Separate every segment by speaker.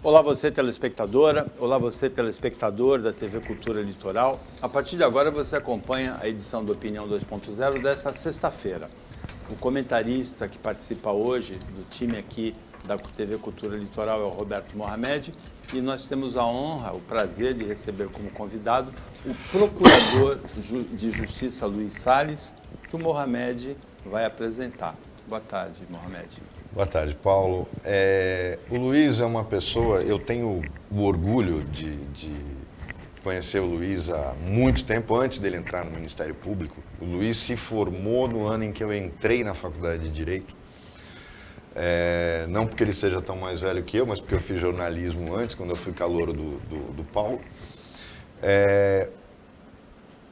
Speaker 1: Olá você telespectadora, olá você telespectador da TV Cultura Litoral. A partir de agora você acompanha a edição do Opinião 2.0 desta sexta-feira. O comentarista que participa hoje do time aqui da TV Cultura Litoral é o Roberto Mohamed e nós temos a honra, o prazer de receber como convidado o Procurador de Justiça Luiz Salles, que o Mohamed vai apresentar. Boa tarde, Mohamed.
Speaker 2: Boa tarde, Paulo. O Luiz é uma pessoa, eu tenho o orgulho de conhecer o Luiz há muito tempo, antes dele entrar no Ministério Público. O Luiz se formou no ano em que eu entrei na Faculdade de Direito. Não porque ele seja tão mais velho que eu, mas porque eu fiz jornalismo antes, quando eu fui calouro do Paulo.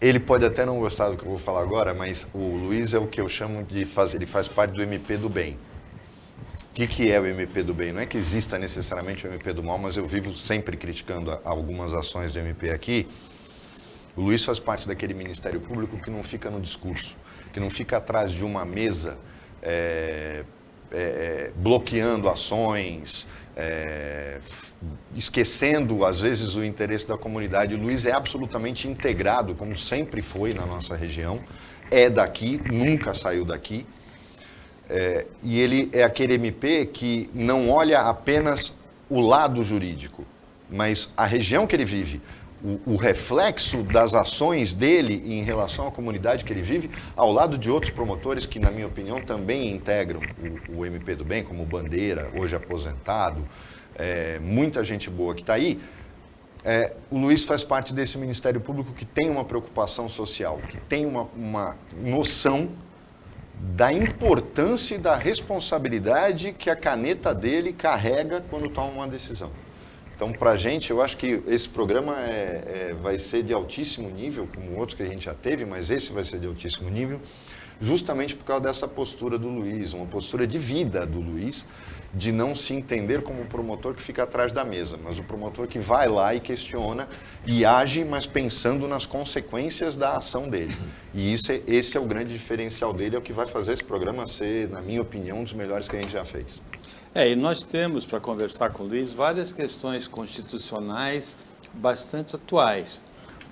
Speaker 2: Ele pode até não gostar do que eu vou falar agora, mas o Luiz é o que eu chamo de ele faz parte do MP do bem. O que é o MP do bem? Não é que exista necessariamente o MP do mal, mas eu vivo sempre criticando algumas ações do MP aqui. O Luiz faz parte daquele Ministério Público que não fica no discurso, que não fica atrás de uma mesa bloqueando ações, esquecendo, às vezes, o interesse da comunidade. O Luiz é absolutamente integrado, como sempre foi na nossa região, é daqui, nunca saiu daqui. E ele é aquele MP que não olha apenas o lado jurídico, mas a região que ele vive, o reflexo das ações dele em relação à comunidade que ele vive, ao lado de outros promotores que, na minha opinião, também integram o MP do Bem, como Bandeira, hoje aposentado, muita gente boa que está aí. O Luiz faz parte desse Ministério Público que tem uma preocupação social, que tem uma noção da importância e da responsabilidade que a caneta dele carrega quando toma uma decisão. Então, para a gente, eu acho que esse programa vai ser de altíssimo nível, como outros que a gente já teve, mas esse vai ser de altíssimo nível, justamente por causa dessa postura do Luiz, uma postura de vida do Luiz, de não se entender como um promotor que fica atrás da mesa, mas o promotor que vai lá e questiona e age, mas pensando nas consequências da ação dele. E esse é o grande diferencial dele, é o que vai fazer esse programa ser, na minha opinião, um dos melhores que a gente já fez.
Speaker 1: E nós temos, para conversar com o Luiz, várias questões constitucionais bastante atuais.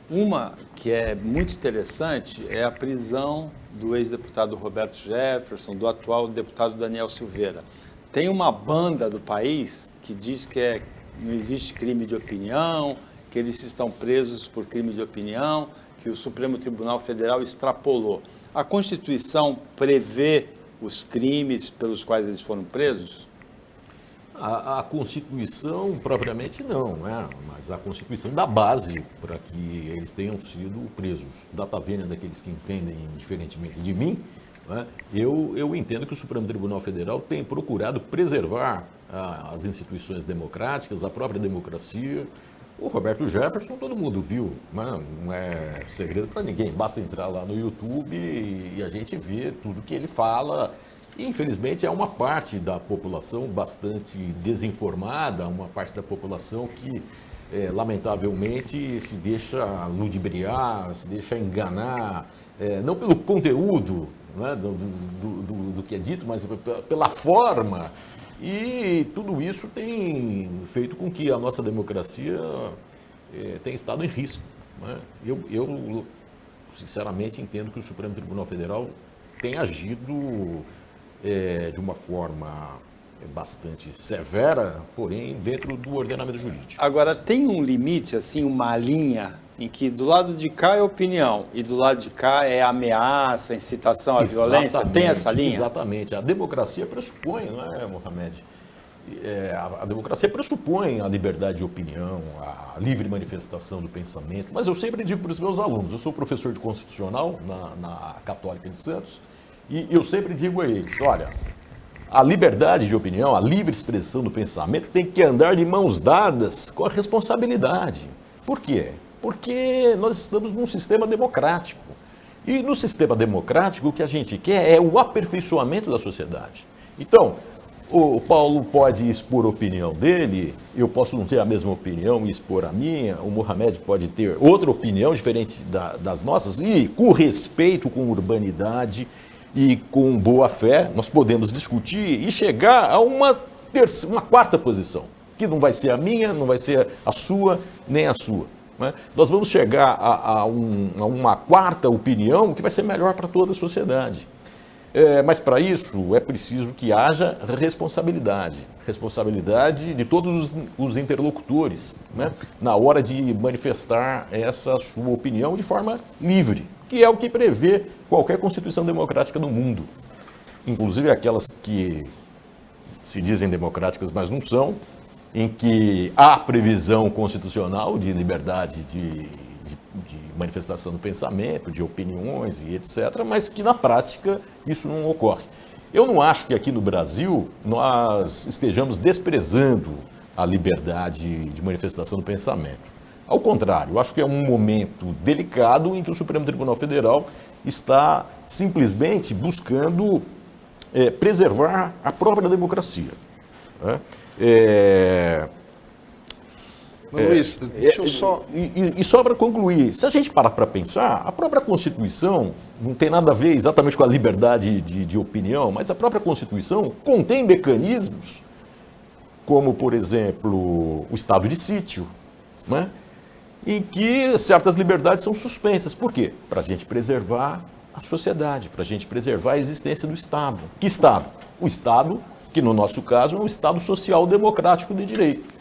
Speaker 1: Uma que é muito interessante é a prisão do ex-deputado Roberto Jefferson, do atual deputado Daniel Silveira. Tem uma banda do país que diz que não existe crime de opinião, que eles estão presos por crime de opinião, que o Supremo Tribunal Federal extrapolou. A Constituição prevê os crimes pelos quais eles foram presos?
Speaker 3: A Constituição propriamente não, mas a Constituição dá base para que eles tenham sido presos. Data vênia daqueles que entendem diferentemente de mim, eu entendo que o Supremo Tribunal Federal tem procurado preservar as instituições democráticas, a própria democracia. O Roberto Jefferson todo mundo viu, não é segredo para ninguém, basta entrar lá no YouTube e a gente vê tudo que ele fala. Infelizmente, há uma parte da população bastante desinformada, uma parte da população que, lamentavelmente, se deixa ludibriar, se deixa enganar, não pelo conteúdo do que é dito, mas pela forma. E tudo isso tem feito com que a nossa democracia tenha estado em risco. Eu, sinceramente, entendo que o Supremo Tribunal Federal tem agido de uma forma bastante severa, porém dentro do ordenamento jurídico.
Speaker 1: Agora, tem um limite, assim, uma linha em que do lado de cá é opinião e do lado de cá é ameaça, incitação à violência? Tem essa linha?
Speaker 3: Exatamente. A democracia pressupõe, não é, Mohamed? A democracia pressupõe a liberdade de opinião, a livre manifestação do pensamento. Mas eu sempre digo para os meus alunos, eu sou professor de constitucional na Católica de Santos, e eu sempre digo a eles, olha, a liberdade de opinião, a livre expressão do pensamento tem que andar de mãos dadas com a responsabilidade. Por quê? Porque nós estamos num sistema democrático. E no sistema democrático o que a gente quer é o aperfeiçoamento da sociedade. Então, o Paulo pode expor a opinião dele, eu posso não ter a mesma opinião e expor a minha, o Mohamed pode ter outra opinião diferente das nossas, e com respeito, com urbanidade e com boa fé, nós podemos discutir e chegar a uma quarta posição. que não vai ser a minha, não vai ser a sua, nem a sua. Né? Nós vamos chegar a uma quarta opinião que vai ser melhor para toda a sociedade. Mas para isso é preciso que haja responsabilidade de todos os interlocutores, né? Na hora de manifestar essa sua opinião de forma livre, que é o que prevê qualquer Constituição democrática do mundo, inclusive aquelas que se dizem democráticas, mas não são, em que há previsão constitucional de liberdade de manifestação do pensamento, de opiniões e etc., mas que na prática isso não ocorre. Eu não acho que aqui no Brasil nós estejamos desprezando a liberdade de manifestação do pensamento. Ao contrário, eu acho que é um momento delicado em que o Supremo Tribunal Federal está simplesmente buscando preservar a própria democracia. Né?
Speaker 2: Luiz, deixa eu só...
Speaker 3: E só para concluir, se a gente parar para pensar, a própria Constituição não tem nada a ver exatamente com a liberdade de opinião, mas a própria Constituição contém mecanismos como, por exemplo, o estado de sítio, né? Em que certas liberdades são suspensas. Por quê? Para a gente preservar a sociedade, para a gente preservar a existência do Estado. Que Estado? O Estado, que no nosso caso é um Estado social democrático de direito.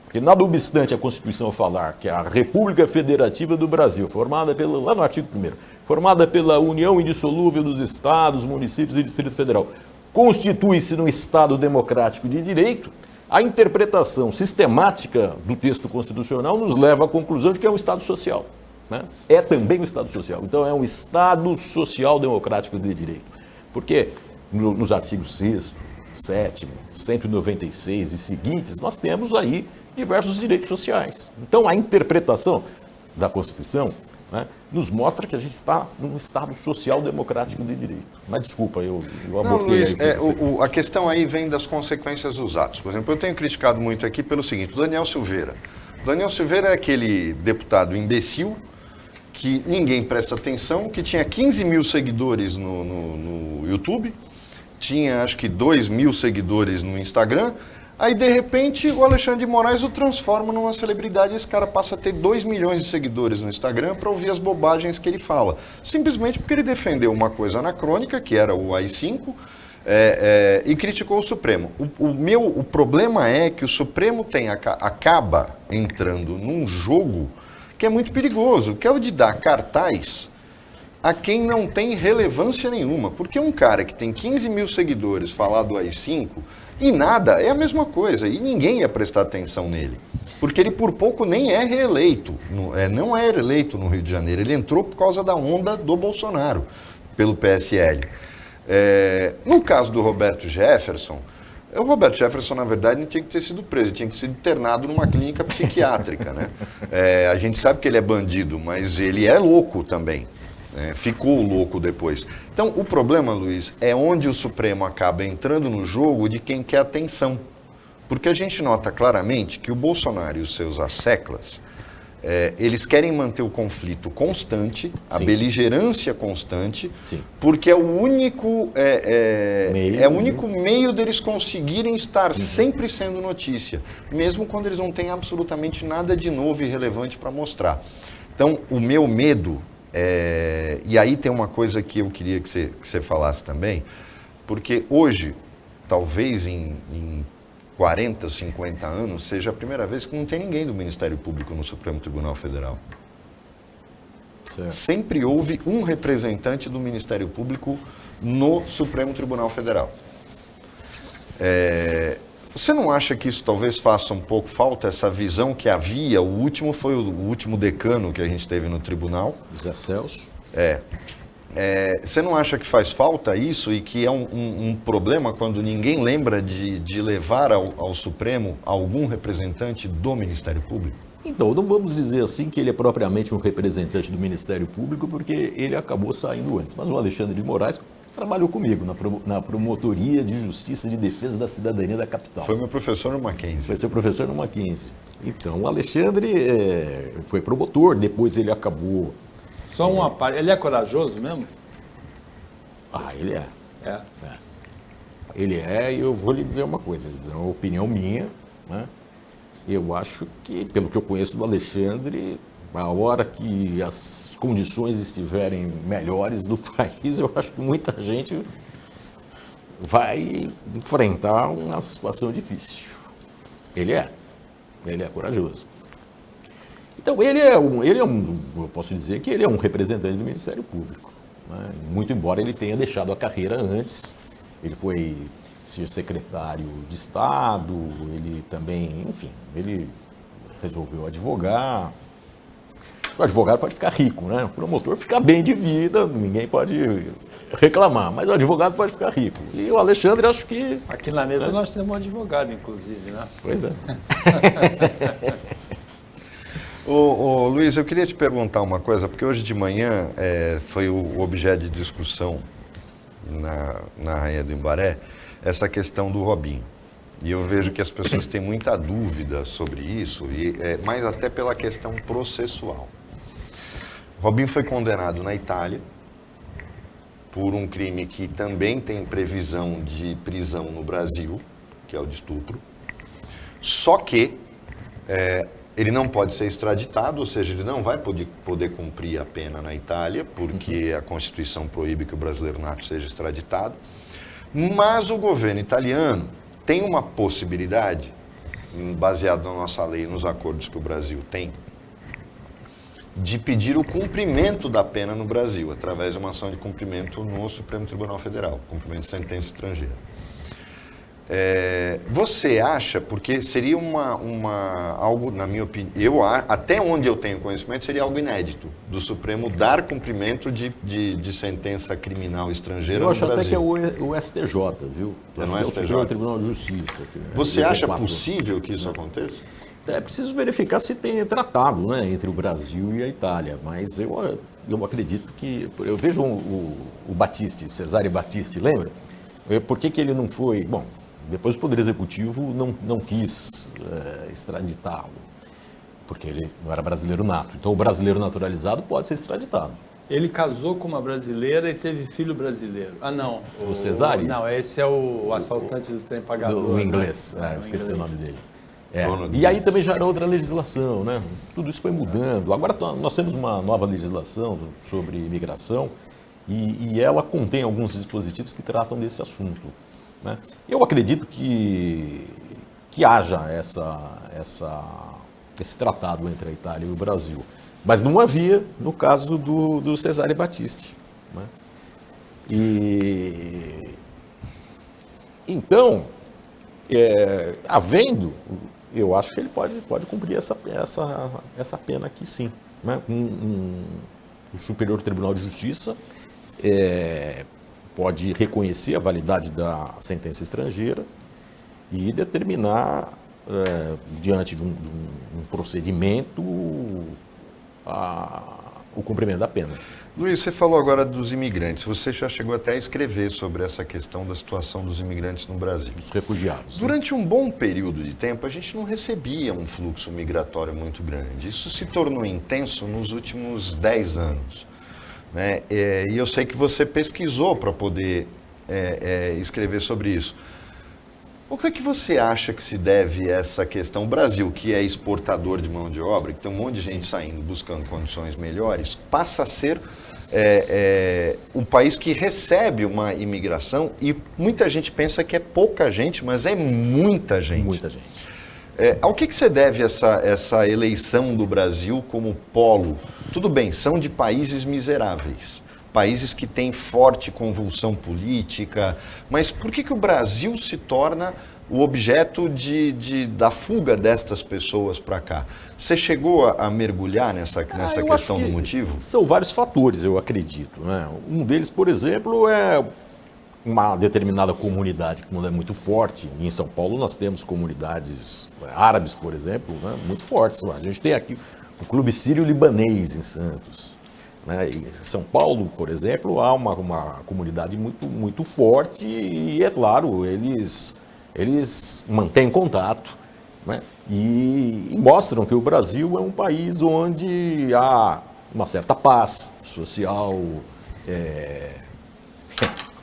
Speaker 3: Porque nada obstante a Constituição falar que a República Federativa do Brasil, formada lá no artigo 1º, formada pela união indissolúvel dos Estados, municípios e Distrito Federal, constitui-se num Estado democrático de direito, a interpretação sistemática do texto constitucional nos leva à conclusão de que é um Estado social. Né? É também um Estado social. Então é um Estado social democrático de direito. Porque nos artigos 6º, 7º, 196 e seguintes, nós temos aí diversos direitos sociais. Então, a interpretação da Constituição, né, nos mostra que a gente está num Estado social democrático de direito. Mas desculpa, eu abortei.
Speaker 2: A questão aí vem das consequências dos atos. Por exemplo, eu tenho criticado muito aqui pelo seguinte, o Daniel Silveira. O Daniel Silveira é aquele deputado imbecil que ninguém presta atenção, que tinha 15 mil seguidores no YouTube, tinha acho que 2 mil seguidores no Instagram. Aí, de repente, o Alexandre de Moraes o transforma numa celebridade e esse cara passa a ter 2 milhões de seguidores no Instagram para ouvir as bobagens que ele fala. Simplesmente porque ele defendeu uma coisa anacrônica, que era o AI-5, e criticou o Supremo. O problema é que o Supremo acaba entrando num jogo que é muito perigoso, que é o de dar cartaz a quem não tem relevância nenhuma. Porque um cara que tem 15 mil seguidores falar do AI-5... E nada, é a mesma coisa, e ninguém ia prestar atenção nele. Porque ele por pouco nem é reeleito, não é eleito no Rio de Janeiro, ele entrou por causa da onda do Bolsonaro, pelo PSL. No caso do Roberto Jefferson, o Roberto Jefferson, na verdade, não tinha que ter sido preso, ele tinha que ser internado numa clínica psiquiátrica, né? A gente sabe que ele é bandido, mas ele é louco também. Ficou louco depois. Então, o problema, Luiz, é onde o Supremo acaba entrando no jogo de quem quer atenção. Porque a gente nota claramente que o Bolsonaro e os seus asseclas, eles querem manter o conflito constante, a beligerância constante, porque é o único, o único meio deles conseguirem estar sempre sendo notícia, mesmo quando eles não têm absolutamente nada de novo e relevante para mostrar. Então, o meu medo... e aí tem uma coisa que eu queria que você falasse também, porque hoje, talvez em 40, 50 anos, seja a primeira vez que não tem ninguém do Ministério Público no Supremo Tribunal Federal. Certo. Sempre houve um representante do Ministério Público no Supremo Tribunal Federal. Você não acha que isso talvez faça um pouco falta, essa visão que havia? O último foi o último decano que a gente teve no tribunal.
Speaker 3: José Celso.
Speaker 2: Você não acha que faz falta isso e que é um problema quando ninguém lembra de levar ao Supremo algum representante do Ministério Público?
Speaker 3: Então, não vamos dizer assim que ele é propriamente um representante do Ministério Público, porque ele acabou saindo antes. Mas o Alexandre de Moraes trabalhou comigo na Promotoria de Justiça de Defesa da Cidadania da capital.
Speaker 2: Foi meu professor no Mackenzie.
Speaker 3: Foi seu professor no Mackenzie. Então, o Alexandre foi promotor, depois ele acabou...
Speaker 1: Só uma parte. Ele é corajoso mesmo?
Speaker 3: Ele é. Ele é, e eu vou lhe dizer uma coisa, é uma opinião minha, né? Eu acho que, pelo que eu conheço do Alexandre, a hora que as condições estiverem melhores do país, eu acho que muita gente vai enfrentar uma situação difícil. Ele é corajoso. Então, eu posso dizer que ele é um representante do Ministério Público, né? Muito embora ele tenha deixado a carreira antes, ele foi ser secretário de Estado, ele também, enfim, ele resolveu advogar. O advogado pode ficar rico, né? O promotor fica bem de vida, ninguém pode reclamar, mas o advogado pode ficar rico. E o Alexandre, acho que...
Speaker 1: Aqui na mesa nós temos um advogado, inclusive, né?
Speaker 3: Pois é.
Speaker 2: Ô, Luiz, eu queria te perguntar uma coisa, porque hoje de manhã foi o objeto de discussão na Rainha do Embaré, essa questão do Robinho. E eu vejo que as pessoas têm muita dúvida sobre isso, mas até pela questão processual. Robinho foi condenado na Itália por um crime que também tem previsão de prisão no Brasil, que é o de estupro. Só que ele não pode ser extraditado, ou seja, ele não vai poder cumprir a pena na Itália, porque a Constituição proíbe que o brasileiro nato seja extraditado. Mas o governo italiano tem uma possibilidade, baseado na nossa lei e nos acordos que o Brasil tem, de pedir o cumprimento da pena no Brasil, através de uma ação de cumprimento no Supremo Tribunal Federal, cumprimento de sentença estrangeira. Você acha, porque seria algo, na minha opinião, até onde eu tenho conhecimento, seria algo inédito, do Supremo dar cumprimento de sentença criminal estrangeira no Brasil.
Speaker 3: Eu acho até que é o STJ, viu?
Speaker 2: É no
Speaker 3: o
Speaker 2: STJ?
Speaker 3: Supremo Tribunal de Justiça.
Speaker 2: Você acha possível que isso aconteça?
Speaker 3: É preciso verificar se tem tratado, né, entre o Brasil e a Itália, mas eu acredito que... Eu vejo o Battisti, o Cesare Battisti, lembra? Por que ele não foi... Bom, depois o Poder Executivo não quis extraditá-lo, porque ele não era brasileiro nato. Então o brasileiro naturalizado pode ser extraditado.
Speaker 1: Ele casou com uma brasileira e teve filho brasileiro. Ah, não.
Speaker 3: O Cesare?
Speaker 1: Não, esse é o assaltante do trem pagador.
Speaker 3: O inglês,
Speaker 1: né?
Speaker 3: eu esqueci o nome dele.
Speaker 2: E
Speaker 3: aí também já era outra legislação, né? Tudo isso foi mudando. Agora nós temos uma nova legislação sobre imigração e ela contém alguns dispositivos que tratam desse assunto, né? Eu acredito que haja esse tratado entre a Itália e o Brasil, mas não havia no caso do Cesare Battisti, né? Então, havendo, eu acho que ele pode cumprir essa pena aqui, sim, né? O Superior Tribunal de Justiça pode reconhecer a validade da sentença estrangeira e determinar, diante de um procedimento, o cumprimento da pena.
Speaker 2: Luiz, você falou agora dos imigrantes. Você já chegou até a escrever sobre essa questão da situação dos imigrantes no Brasil.
Speaker 3: Os refugiados.
Speaker 2: Durante um bom período de tempo, a gente não recebia um fluxo migratório muito grande. Isso se tornou intenso nos últimos 10 anos. Né? E eu sei que você pesquisou para poder escrever sobre isso. O que é que você acha que se deve a essa questão? O Brasil, que é exportador de mão de obra, que tem um monte de gente saindo buscando condições melhores, passa a ser o país que recebe uma imigração e muita gente pensa que é pouca gente, mas é muita gente.
Speaker 3: Muita gente.
Speaker 2: Ao que você deve essa eleição do Brasil como polo? Tudo bem, são de países miseráveis, países que têm forte convulsão política, mas por que o Brasil se torna o objeto da fuga destas pessoas para cá? Você chegou a mergulhar nessa questão do motivo?
Speaker 3: São vários fatores, eu acredito, né? Um deles, por exemplo, é uma determinada comunidade que não é muito forte. Em São Paulo nós temos comunidades árabes, por exemplo, né, muito fortes. A gente tem aqui o Clube Sírio-Libanês em Santos. Né? Em São Paulo, por exemplo, há uma comunidade muito, muito forte e, é claro, eles mantêm contato, né? E mostram que o Brasil é um país onde há uma certa paz social,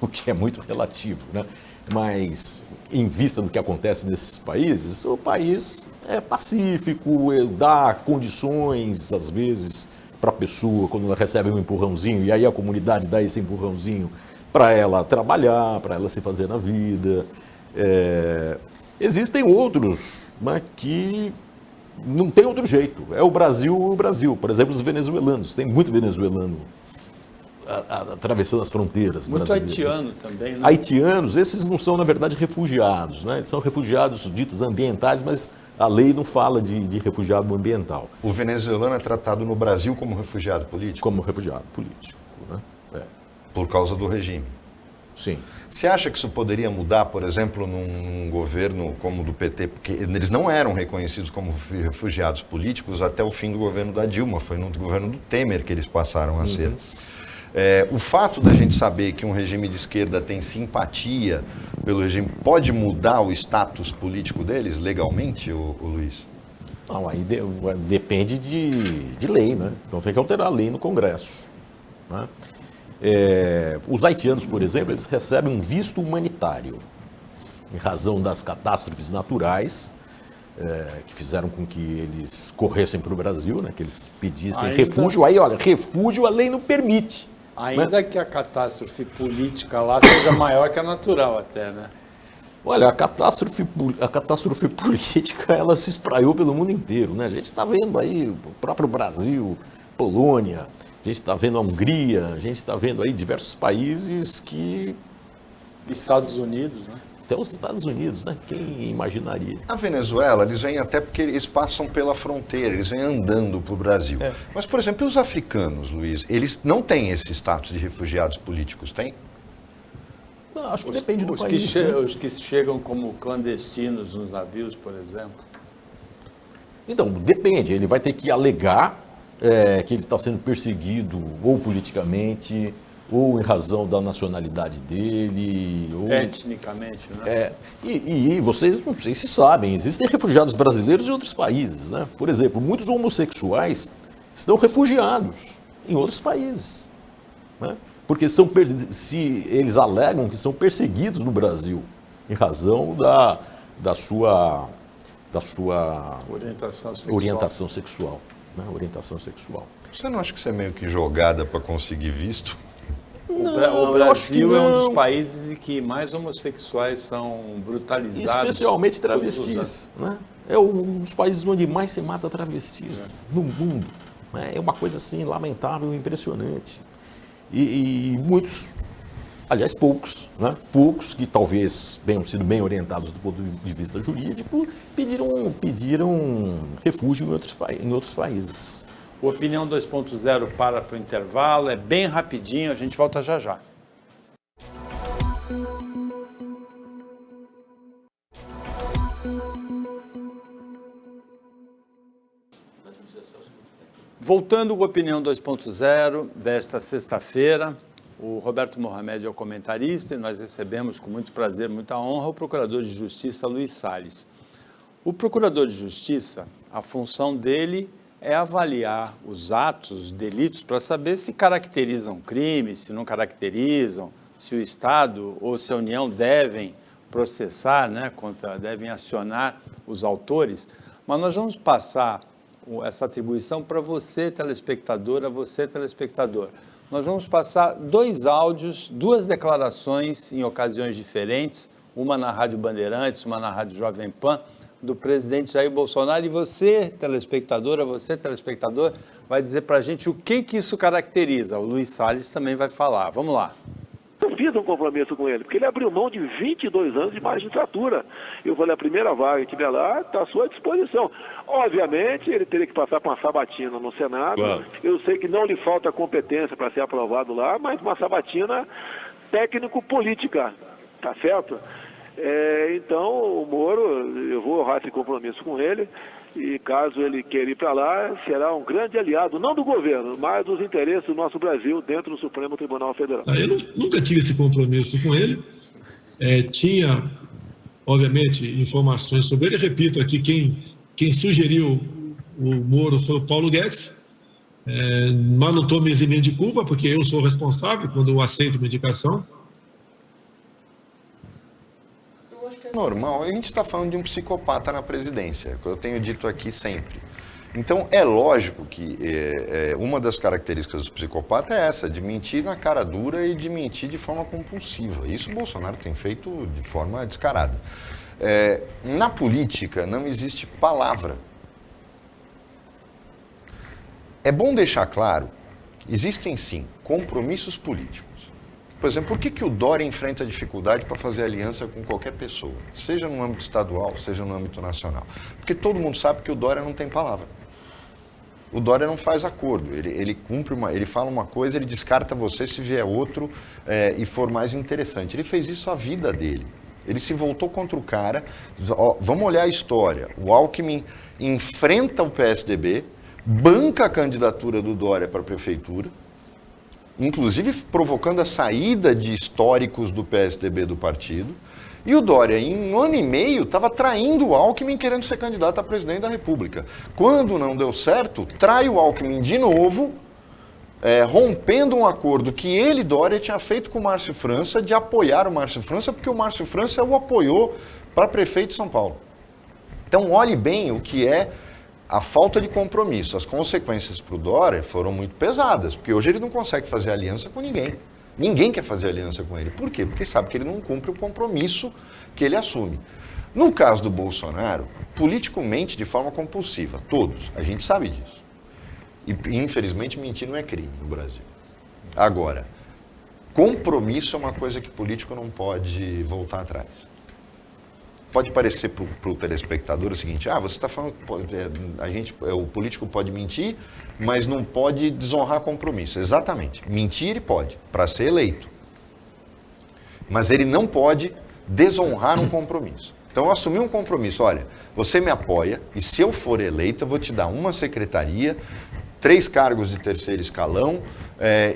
Speaker 3: o que é muito relativo, né? Mas, em vista do que acontece nesses países, o país é pacífico, dá condições, às vezes, para a pessoa, quando ela recebe um empurrãozinho, e aí a comunidade dá esse empurrãozinho para ela trabalhar, para ela se fazer na vida. Existem outros, mas que não tem outro jeito. É o Brasil. Por exemplo, os venezuelanos. Tem muito venezuelano atravessando as fronteiras
Speaker 1: muito
Speaker 3: brasileiras.
Speaker 1: haitiano também, né?
Speaker 3: Haitianos, esses não são, na verdade, refugiados, né? Eles são refugiados ditos ambientais, mas a lei não fala de refugiado ambiental.
Speaker 2: O venezuelano é tratado no Brasil como refugiado político?
Speaker 3: Como refugiado político, né?
Speaker 2: Por causa do regime?
Speaker 3: Sim.
Speaker 2: Você acha que isso poderia mudar, por exemplo, num governo como o do PT? Porque eles não eram reconhecidos como refugiados políticos até o fim do governo da Dilma, foi no governo do Temer que eles passaram a ser. O fato da gente saber que um regime de esquerda tem simpatia pelo regime pode mudar o status político deles legalmente, ô Luiz?
Speaker 3: Não, aí depende de lei, né? Então tem que alterar a lei no Congresso, né? Os haitianos, por exemplo, eles recebem um visto humanitário em razão das catástrofes naturais que fizeram com que eles corressem para o Brasil, né? Que eles pedissem refúgio. Aí, olha, refúgio a lei não permite.
Speaker 1: Ainda que a catástrofe política lá seja maior que a natural até, né?
Speaker 3: Olha, a catástrofe política, ela se espraiou pelo mundo inteiro, né? A gente está vendo aí o próprio Brasil, Polônia, a gente está vendo a Hungria, a gente está vendo aí diversos países que...
Speaker 1: Estados Unidos, né?
Speaker 3: Até os Estados Unidos, né? Quem imaginaria?
Speaker 2: A Venezuela, eles vêm até porque eles passam pela fronteira, eles vêm andando para o Brasil. Mas, por exemplo, os africanos, Luiz, eles não têm esse status de refugiados políticos, tem?
Speaker 3: Não, acho que depende do país. Né?
Speaker 1: Os que chegam como clandestinos nos navios, por exemplo.
Speaker 3: Então, depende. Ele vai ter que alegar que ele está sendo perseguido ou politicamente, ou em razão da nacionalidade dele, ou...
Speaker 1: etnicamente, né?
Speaker 3: E vocês, não sei se sabem, existem refugiados brasileiros em outros países, né? Por exemplo, muitos homossexuais estão refugiados em outros países, né? Porque se eles alegam que são perseguidos no Brasil em razão da sua orientação sexual, né? Orientação sexual.
Speaker 2: Você não acha que você é meio que jogada para conseguir visto?
Speaker 1: Não, o Brasil é um dos países em que mais homossexuais são brutalizados.
Speaker 3: Especialmente travestis, né? É um dos países onde mais se mata travestis no mundo. Né? É uma coisa assim lamentável, impressionante. E muitos, aliás poucos, né? Poucos que talvez tenham sido bem orientados do ponto de vista jurídico, pediram refúgio em outros países.
Speaker 1: O Opinião 2.0 para o intervalo, é bem rapidinho, a gente volta já já. Voltando ao Opinião 2.0 desta sexta-feira, o Roberto Mohamed é o comentarista e nós recebemos com muito prazer, muita honra, o Procurador de Justiça Luiz Salles. O Procurador de Justiça, a função dele é avaliar os atos, os delitos, para saber se caracterizam crime, se não caracterizam, se o Estado ou se a União devem processar, né, devem acionar os autores. Mas nós vamos passar essa atribuição para você, telespectadora, você, telespectador. Nós vamos passar 2 áudios, 2 declarações em ocasiões diferentes, uma na Rádio Bandeirantes, uma na Rádio Jovem Pan, do presidente Jair Bolsonaro, e você, telespectadora, você, telespectador, vai dizer para a gente o que isso caracteriza. O Luiz Salles também vai falar. Vamos lá.
Speaker 4: Eu fiz um compromisso com ele, porque ele abriu mão de 22 anos de magistratura. Eu falei, a primeira vaga que tiver lá está à sua disposição. Obviamente, ele teria que passar por uma sabatina no Senado. Claro. Eu sei que não lhe falta competência para ser aprovado lá, mas uma sabatina técnico-política, tá certo? Então, o Moro, eu vou honrar esse compromisso com ele, e caso ele queira ir para lá, será um grande aliado, não do governo, mas dos interesses do nosso Brasil dentro do Supremo Tribunal Federal.
Speaker 5: Eu nunca tive esse compromisso com ele, tinha, obviamente, informações sobre ele. Repito aqui, quem sugeriu o Moro foi o Paulo Guedes, mas não estou me eximindo de culpa, porque eu sou responsável quando eu aceito uma indicação.
Speaker 2: normal. A gente está falando de um psicopata na presidência, que eu tenho dito aqui sempre. Então, é lógico que uma das características do psicopata é essa, de mentir na cara dura e de mentir de forma compulsiva. Isso o Bolsonaro tem feito de forma descarada. Na política não existe palavra. É bom deixar claro que existem sim compromissos políticos. Por exemplo, por que o Dória enfrenta dificuldade para fazer aliança com qualquer pessoa, seja no âmbito estadual, seja no âmbito nacional? Porque todo mundo sabe que o Dória não tem palavra. O Dória não faz acordo, ele cumpre ele fala uma coisa, ele descarta você se vier outro e for mais interessante. Ele fez isso a vida dele. Ele se voltou contra o cara. Vamos olhar a história. O Alckmin enfrenta o PSDB, banca a candidatura do Dória para a prefeitura, inclusive provocando a saída de históricos do PSDB do partido. E o Dória, em 1 ano e meio, estava traindo o Alckmin querendo ser candidato a presidente da República. Quando não deu certo, trai o Alckmin de novo, rompendo um acordo que ele, Dória, tinha feito com o Márcio França, de apoiar o Márcio França, porque o Márcio França o apoiou para prefeito de São Paulo. Então, olhe bem o que é a falta de compromisso. As consequências para o Dória foram muito pesadas, porque hoje ele não consegue fazer aliança com ninguém. Ninguém quer fazer aliança com ele. Por quê? Porque sabe que ele não cumpre o compromisso que ele assume. No caso do Bolsonaro, político mente de forma compulsiva. Todos. A gente sabe disso. E, infelizmente, mentir não é crime no Brasil. Agora, compromisso é uma coisa que político não pode voltar atrás. Pode parecer para o telespectador o seguinte, você está falando que o político pode mentir, mas não pode desonrar compromisso. Exatamente. Mentir ele pode, para ser eleito. Mas ele não pode desonrar um compromisso. Então, assumir um compromisso, olha, você me apoia e se eu for eleito, eu vou te dar uma secretaria, 3 cargos de terceiro escalão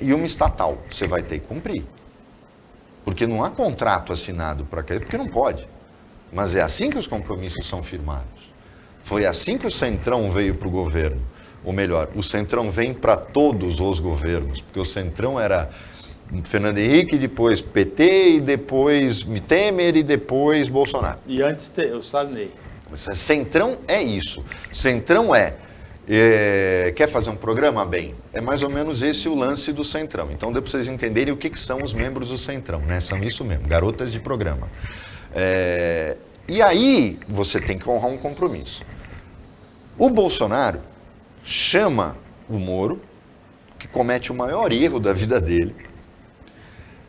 Speaker 2: e uma estatal. Você vai ter que cumprir. Porque não há contrato assinado para aquilo, porque não pode. Mas é assim que os compromissos são firmados. Foi assim que o Centrão veio para o governo. Ou melhor, o Centrão vem para todos os governos, porque o Centrão era Fernando Henrique, depois PT, e depois Temer, e depois Bolsonaro.
Speaker 1: E antes o Sarney.
Speaker 2: Centrão é isso. Centrão quer fazer um programa? Bem, é mais ou menos esse o lance do Centrão. Então deu para vocês entenderem o que são os membros do Centrão, né? São isso mesmo, garotas de programa. E aí você tem que honrar um compromisso. O Bolsonaro chama o Moro, que comete o maior erro da vida dele,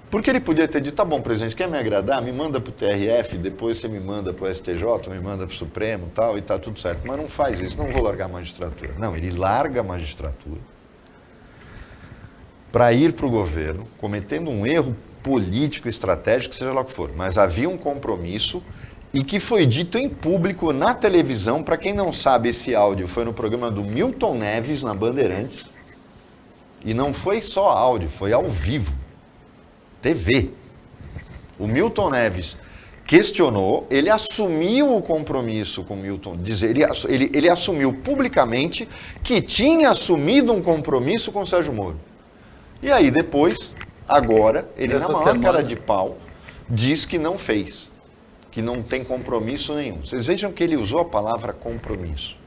Speaker 2: porque ele podia ter dito, tá bom, presidente, quer me agradar? Me manda para o TRF, depois você me manda para o STJ, me manda para o Supremo e tá tudo certo. Mas não faz isso, não vou largar a magistratura. Não, ele larga a magistratura para ir para o governo, cometendo um erro político, estratégico, seja lá o que for. Mas havia um compromisso e que foi dito em público na televisão. Para quem não sabe, esse áudio foi no programa do Milton Neves, na Bandeirantes. E não foi só áudio, foi ao vivo. TV. O Milton Neves questionou, ele assumiu o compromisso com o Milton, ele assumiu publicamente que tinha assumido um compromisso com o Sérgio Moro. E aí depois, agora, ele na maior cara de pau, diz que não fez, que não tem compromisso nenhum. Vocês vejam que ele usou a palavra compromisso,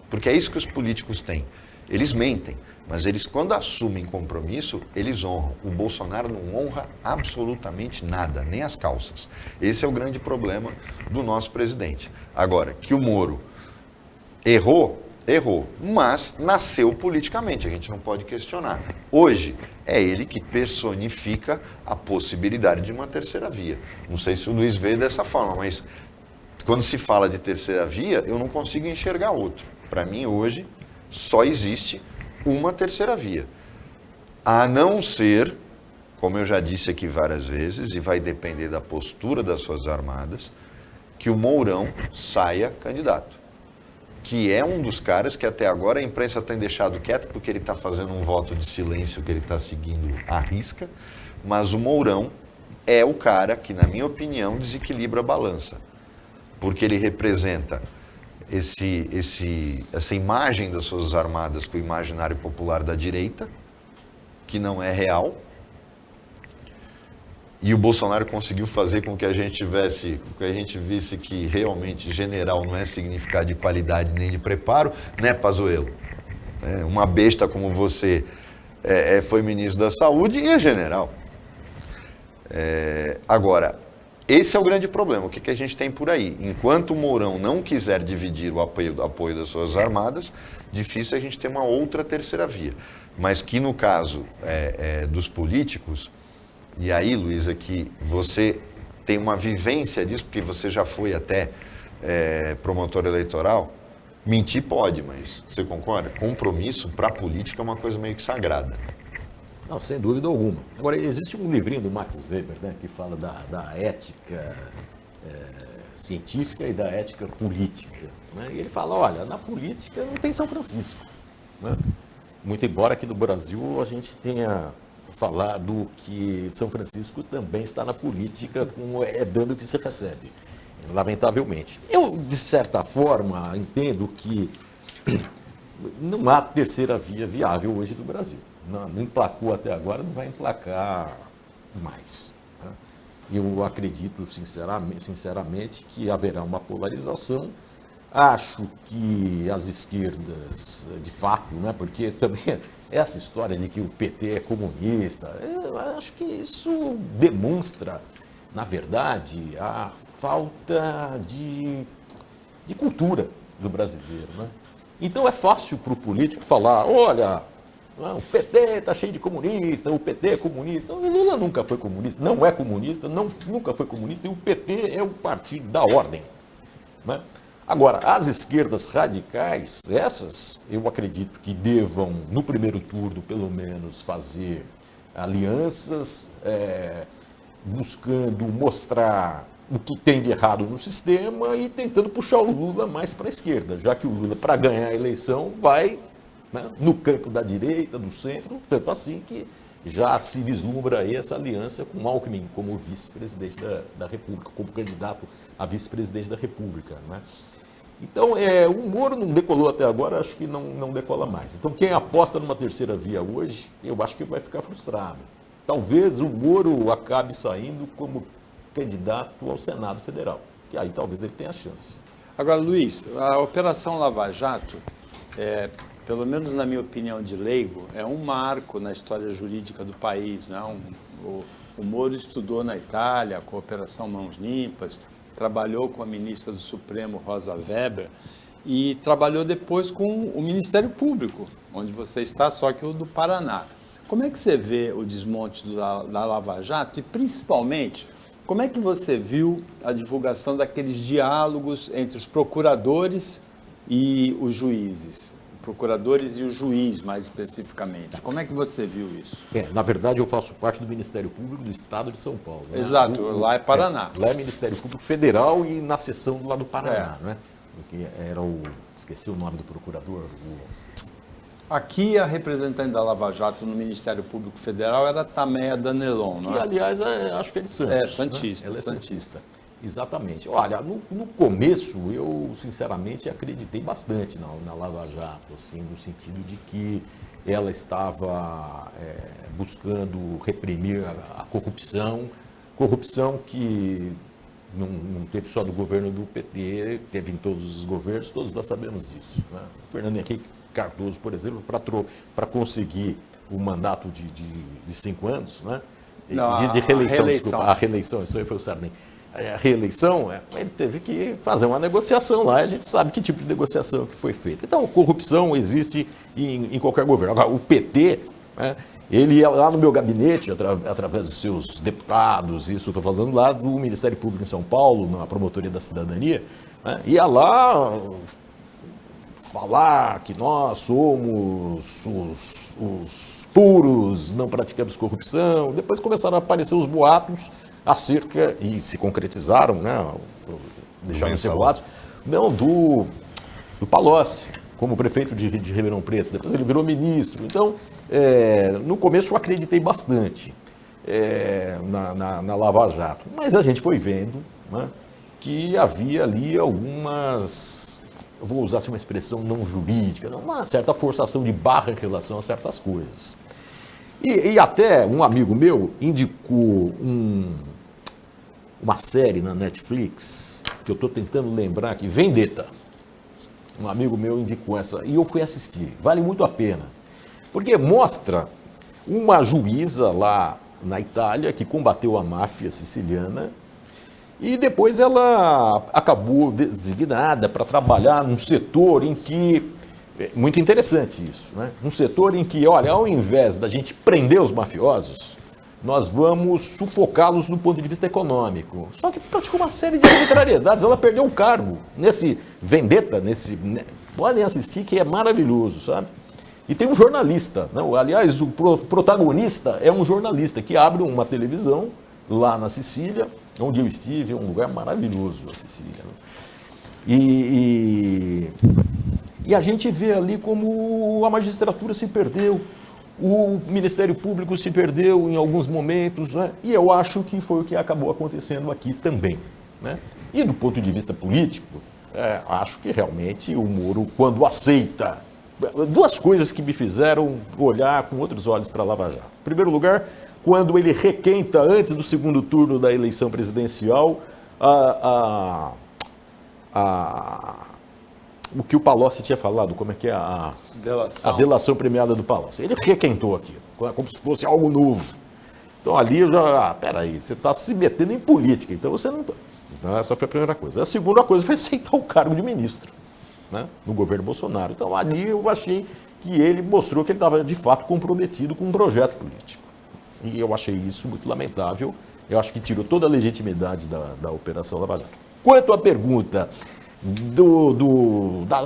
Speaker 2: porque é isso que os políticos têm. Eles mentem, mas eles, quando assumem compromisso, eles honram. O Bolsonaro não honra absolutamente nada, nem as calças. Esse é o grande problema do nosso presidente. Agora, que o Moro errou, mas nasceu politicamente, a gente não pode questionar. Hoje, é ele que personifica a possibilidade de uma terceira via. Não sei se o Luiz vê dessa forma, mas quando se fala de terceira via, eu não consigo enxergar outro. Para mim, hoje, só existe uma terceira via. A não ser, como eu já disse aqui várias vezes, e vai depender da postura das Forças Armadas, que o Mourão saia candidato. Que é um dos caras que até agora a imprensa tem deixado quieto porque ele está fazendo um voto de silêncio que ele está seguindo à risca, mas o Mourão é o cara que, na minha opinião, desequilibra a balança, porque ele representa essa imagem das Forças Armadas com o imaginário popular da direita, que não é real, E o Bolsonaro conseguiu fazer com que a gente visse que realmente general não é significado de qualidade nem de preparo, né, Pazuello? Uma besta como você foi ministro da Saúde e é general. Agora, esse é o grande problema. O que a gente tem por aí? Enquanto o Mourão não quiser dividir o apoio das Forças Armadas, difícil a gente ter uma outra terceira via. Mas que no caso dos políticos, e aí, Luísa, que você tem uma vivência disso, porque você já foi até promotor eleitoral, mentir pode, mas você concorda? Compromisso para a política é uma coisa meio que sagrada.
Speaker 3: Não, sem dúvida alguma. Agora, existe um livrinho do Max Weber, né, que fala da ética científica e da ética política. Né? E ele fala, olha, na política não tem São Francisco. Né? Muito embora aqui no Brasil a gente tenha falado que São Francisco também está na política, dando o que se recebe, lamentavelmente. Eu, de certa forma, entendo que não há terceira via viável hoje no Brasil. Não emplacou até agora, não vai emplacar mais. Tá? Eu acredito, sinceramente, que haverá uma polarização. Acho que as esquerdas, de fato, né, porque também essa história de que o PT é comunista, eu acho que isso demonstra, na verdade, a falta de cultura do brasileiro. Né? Então é fácil para o político falar, olha, o PT está cheio de comunista, o PT é comunista. O Lula nunca foi comunista, não é comunista, nunca foi comunista, e o PT é o partido da ordem. Né? Agora, as esquerdas radicais, essas, eu acredito que devam, no primeiro turno, pelo menos, fazer alianças, buscando mostrar o que tem de errado no sistema e tentando puxar o Lula mais para a esquerda, já que o Lula, para ganhar a eleição, vai, né, no campo da direita, do centro, tanto assim que já se vislumbra aí essa aliança com Alckmin como vice-presidente da República, como candidato a vice-presidente da República. Né? Então, o Moro não decolou até agora, acho que não decola mais. Então, quem aposta numa terceira via hoje, eu acho que vai ficar frustrado. Talvez o Moro acabe saindo como candidato ao Senado Federal, que aí talvez ele tenha chance.
Speaker 1: Agora, Luiz, a Operação Lava Jato, pelo menos na minha opinião de leigo, é um marco na história jurídica do país. Né? O Moro estudou na Itália, com a Operação Mãos Limpas, trabalhou com a ministra do Supremo, Rosa Weber, e trabalhou depois com o Ministério Público, onde você está, só que o do Paraná. Como é que você vê o desmonte da Lava Jato e, principalmente, como é que você viu a divulgação daqueles diálogos entre os procuradores e os juízes? Procuradores e o juiz, mais especificamente. Como é que você viu isso?
Speaker 3: Na verdade, eu faço parte do Ministério Público do Estado de São Paulo. Né?
Speaker 1: Exato, lá é Paraná.
Speaker 3: Lá é Ministério Público Federal e na seção do lado do Paraná. Né? Porque era esqueci o nome do procurador.
Speaker 1: Aqui, a representante da Lava Jato no Ministério Público Federal era Tameia Danelon, não é?
Speaker 3: Que, aliás, acho que é de Santos.
Speaker 1: É, santista.
Speaker 3: Né? Ela é santista. Exatamente. Olha, no começo, eu, sinceramente, acreditei bastante na Lava Jato, assim, no sentido de que ela estava buscando reprimir a corrupção que não teve só do governo do PT, teve em todos os governos, todos nós sabemos disso. Né? O Fernando Henrique Cardoso, por exemplo, para conseguir o mandato de 5 anos, né? De reeleição, desculpa, a reeleição, isso aí foi o Sarney. A reeleição, ele teve que fazer uma negociação lá, a gente sabe que tipo de negociação que foi feita. Então, corrupção existe em qualquer governo. Agora, o PT, né, ele ia lá no meu gabinete, através dos seus deputados, isso eu estou falando lá do Ministério Público em São Paulo, na Promotoria da Cidadania, né, ia lá falar que nós somos os puros, não praticamos corrupção. Depois começaram a aparecer os boatos acerca, e se concretizaram, né, deixaram de ser boatos, não, do Palocci, como prefeito de Ribeirão Preto. Depois ele virou ministro. Então, no começo eu acreditei bastante na Lava Jato. Mas a gente foi vendo, né, que havia ali algumas, eu vou usar assim, uma expressão não jurídica, uma certa forçação de barra em relação a certas coisas. E até um amigo meu indicou uma série na Netflix, que eu estou tentando lembrar aqui, Vendetta. Um amigo meu indicou essa, e eu fui assistir. Vale muito a pena, porque mostra uma juíza lá na Itália que combateu a máfia siciliana e depois ela acabou designada para trabalhar num setor em que, muito interessante isso, né? Um setor em que, olha, ao invés da gente prender os mafiosos, nós vamos sufocá-los do ponto de vista econômico. Só que praticou uma série de arbitrariedades, ela perdeu o cargo. Nesse Vendetta, podem assistir, que é maravilhoso, sabe? E tem um jornalista, né? Aliás, o protagonista é um jornalista que abre uma televisão lá na Sicília, onde eu estive, é um lugar maravilhoso, a Sicília. Né? E a gente vê ali como a magistratura se perdeu, o Ministério Público se perdeu em alguns momentos, né? E eu acho que foi o que acabou acontecendo aqui também. Né? E do ponto de vista político, acho que realmente o Moro, quando aceita, duas coisas que me fizeram olhar com outros olhos para a Lava Jato. Em primeiro lugar, quando ele requenta, antes do segundo turno da eleição presidencial, o que o Palocci tinha falado, como é que é a delação premiada do Palocci. Ele requentou aquilo, como se fosse algo novo. Então ali eu já, peraí, você está se metendo em política, então você não... Então essa foi a primeira coisa. A segunda coisa foi aceitar o cargo de ministro, né, no governo Bolsonaro. Então ali eu achei que ele mostrou que ele estava de fato comprometido com um projeto político. E eu achei isso muito lamentável. Eu acho que tirou toda a legitimidade da Operação Lava Jato. Quanto à pergunta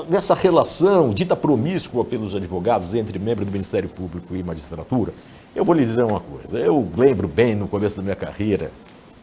Speaker 3: dessa relação dita promíscua pelos advogados entre membros do Ministério Público e magistratura, eu vou lhe dizer uma coisa. Eu lembro bem, no começo da minha carreira,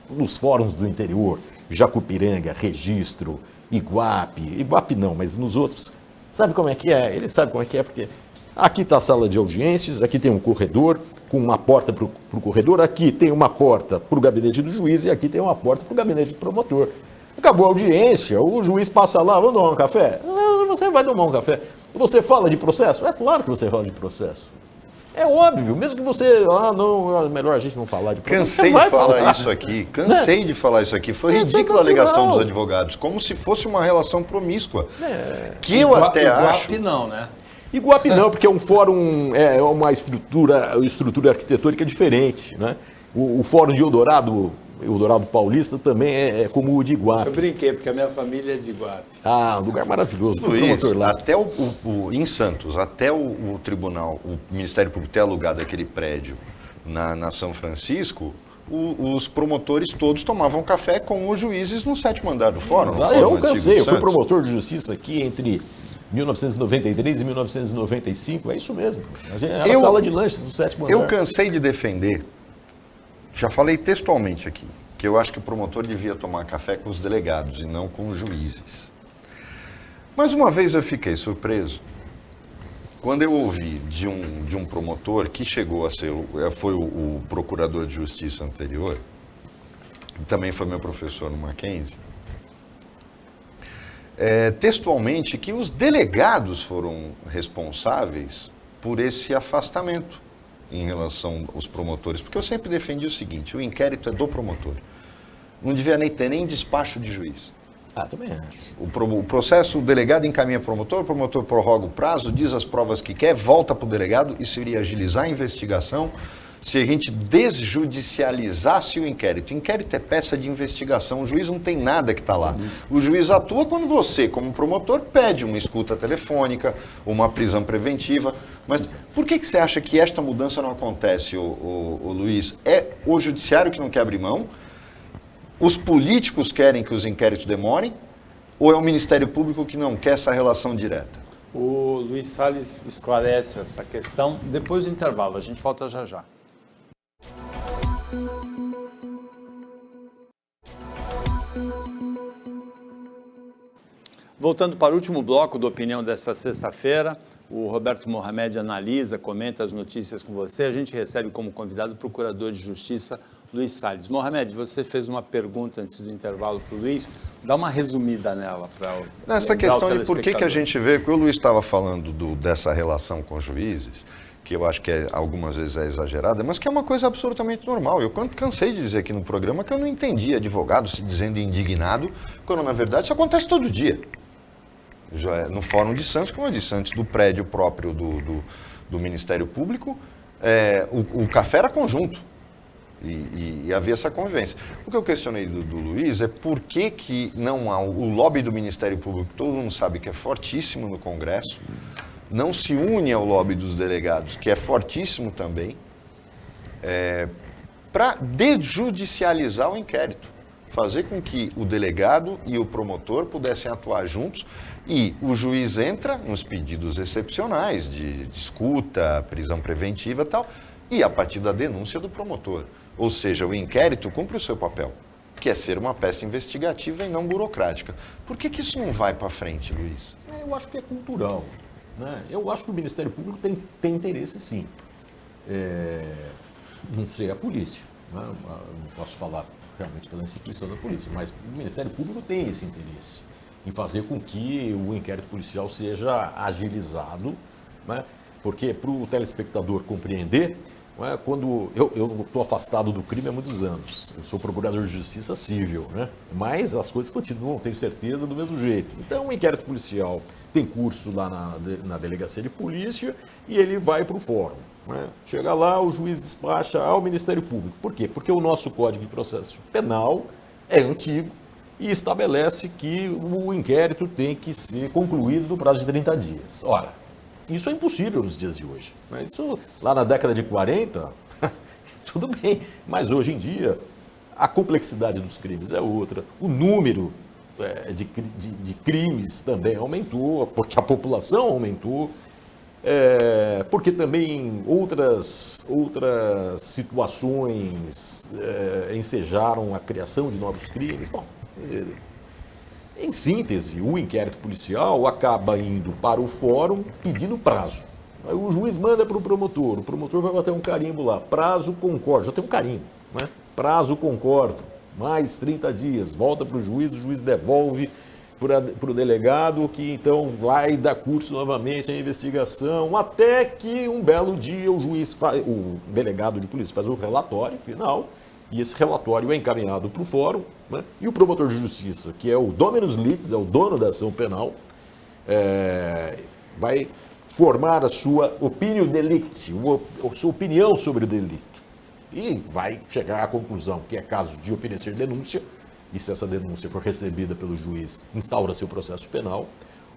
Speaker 3: nos fóruns do interior, Jacupiranga, Registro, Iguape não, mas nos outros, sabe como é que é? Ele sabe como é que é, porque aqui está a sala de audiências, aqui tem um corredor com uma porta para o corredor, aqui tem uma porta para o gabinete do juiz e aqui tem uma porta para o gabinete do promotor. Acabou a audiência, o juiz passa lá, vamos tomar um café? Você vai tomar um café. Você fala de processo? É claro que você fala de processo. É óbvio, mesmo que você, não, é melhor a gente não falar de processo.
Speaker 2: Cansei de falar isso aqui, de falar isso aqui. Foi ridícula a alegação dos advogados, como se fosse uma relação promíscua. Que eu até acho...
Speaker 1: Iguape não, né?
Speaker 3: Iguape não, porque é um fórum, é uma estrutura arquitetônica diferente, né? O fórum de Eldorado Paulista também é como o de Iguape.
Speaker 1: Eu brinquei, porque a minha família é de Iguape.
Speaker 3: Ah, um lugar maravilhoso.
Speaker 2: Luiz, até em Santos, até o tribunal, o Ministério Público ter alugado aquele prédio na São Francisco, os promotores todos tomavam café com os juízes no 7º andar do fórum.
Speaker 3: Eu cansei, eu fui promotor de justiça aqui entre 1993 e 1995, é isso mesmo. Era a sala de lanches do 7º andar.
Speaker 2: Eu cansei de defender, já falei textualmente aqui, que eu acho que o promotor devia tomar café com os delegados e não com os juízes. Mas uma vez eu fiquei surpreso quando eu ouvi de um promotor que chegou a ser, foi o procurador de justiça anterior, que também foi meu professor no Mackenzie, textualmente que os delegados foram responsáveis por esse afastamento em relação aos promotores, porque eu sempre defendi o seguinte: o inquérito é do promotor, não devia nem ter nem despacho de juiz.
Speaker 3: Também acho.
Speaker 2: O processo, o delegado encaminha para o promotor prorroga o prazo, diz as provas que quer, volta para o delegado, isso iria agilizar a investigação se a gente desjudicializasse o inquérito. O inquérito é peça de investigação, o juiz não tem nada que está lá. O juiz atua quando você, como promotor, pede uma escuta telefônica, uma prisão preventiva. Mas por que você acha que esta mudança não acontece, o Luiz? É o judiciário que não quer abrir mão? Os políticos querem que os inquéritos demorem? Ou é o Ministério Público que não quer essa relação direta?
Speaker 1: O Luiz Salles esclarece essa questão depois do intervalo. A gente volta já já. Voltando para o último bloco da opinião desta sexta-feira, o Roberto Mohamed analisa, comenta as notícias com você. A gente recebe como convidado o Procurador de Justiça, Luiz Salles. Mohamed, você fez uma pergunta antes do intervalo para o Luiz. Dá uma resumida nela para o
Speaker 2: Nessa questão de por que a gente vê, que o Luiz estava falando dessa relação com os juízes, que eu acho que algumas vezes é exagerada, mas que é uma coisa absolutamente normal. Eu cansei de dizer aqui no programa que eu não entendi advogado se dizendo indignado, quando na verdade isso acontece todo dia. No Fórum de Santos, como eu disse antes, do prédio próprio do Ministério Público, o café era conjunto e havia essa convivência. O que eu questionei do Luiz é por que não há o lobby do Ministério Público, todo mundo sabe que é fortíssimo no Congresso, não se une ao lobby dos delegados, que é fortíssimo também, para desjudicializar o inquérito, fazer com que o delegado e o promotor pudessem atuar juntos e o juiz entra nos pedidos excepcionais de escuta, prisão preventiva e tal, e a partir da denúncia do promotor. Ou seja, o inquérito cumpre o seu papel, que é ser uma peça investigativa e não burocrática. Por que isso não vai para frente, Luiz?
Speaker 3: Eu acho que é cultural. Né? Eu acho que o Ministério Público tem interesse, sim. Não sei a polícia, né? Não posso falar realmente pela instituição da polícia, mas o Ministério Público tem esse interesse em fazer com que o inquérito policial seja agilizado, né? Porque para o telespectador compreender, né, quando eu estou afastado do crime há muitos anos, eu sou procurador de justiça civil, né? Mas as coisas continuam, tenho certeza, do mesmo jeito. Então o inquérito policial tem curso lá na delegacia de polícia e ele vai para o fórum. Né? Chega lá, o juiz despacha ao Ministério Público. Por quê? Porque o nosso Código de Processo Penal é antigo e estabelece que o inquérito tem que ser concluído no prazo de 30 dias. Ora, isso é impossível nos dias de hoje. Mas isso lá na década de 40, tudo bem. Mas hoje em dia, a complexidade dos crimes é outra, o número de crimes também aumentou, porque a população aumentou, porque também outras situações ensejaram a criação de novos crimes. Bom, em síntese, o inquérito policial acaba indo para o fórum pedindo prazo. Aí o juiz manda para o promotor vai bater um carimbo lá, prazo concordo, já tem um carimbo, né? Prazo concordo, mais 30 dias, volta para o juiz devolve para o delegado, que então vai dar curso novamente à investigação, até que um belo dia o delegado de polícia faz o relatório final, e esse relatório é encaminhado para o fórum, né? E o promotor de justiça, que é o dominus litis, é o dono da ação penal, vai formar a sua opinião delicti, a sua opinião sobre o delito. E vai chegar à conclusão que é caso de oferecer denúncia, e se essa denúncia for recebida pelo juiz, instaura-se o processo penal,